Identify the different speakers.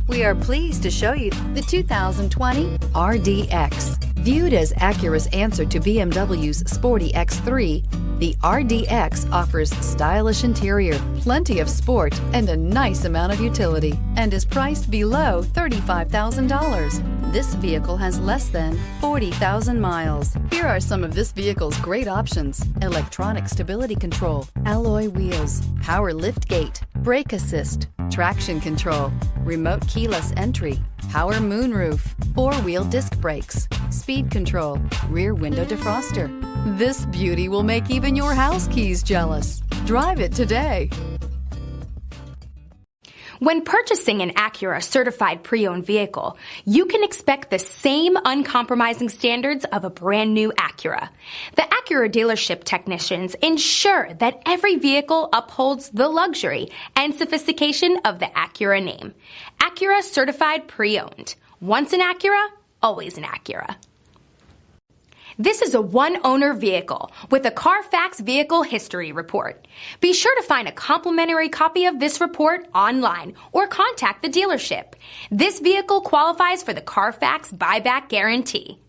Speaker 1: We are pleased to show you the 2020 RDX. Viewed as Acura's answer to BMW's sporty X3, the RDX offers stylish interior, plenty of sport, and a nice amount of utility, and is priced below $35,000. This vehicle has less than 40,000 miles. Here are some of this vehicle's great options: electronic stability control, alloy wheels, power liftgate, brake assist, traction control, remote keyless entry, power moonroof, four-wheel disc brakes, speed control, rear window defroster. This beauty will make even your house keys jealous. Drive it today.
Speaker 2: When purchasing an Acura certified pre-owned vehicle, you can expect the same uncompromising standards of a brand new Acura. The Acura dealership technicians ensure that every vehicle upholds the luxury and sophistication of the Acura name. Acura certified pre-owned. Once an Acura, always an Acura. This is a one-owner vehicle with a Carfax Vehicle History Report. Be sure to find a complimentary copy of this report online or contact the dealership. This vehicle qualifies for the Carfax Buyback Guarantee.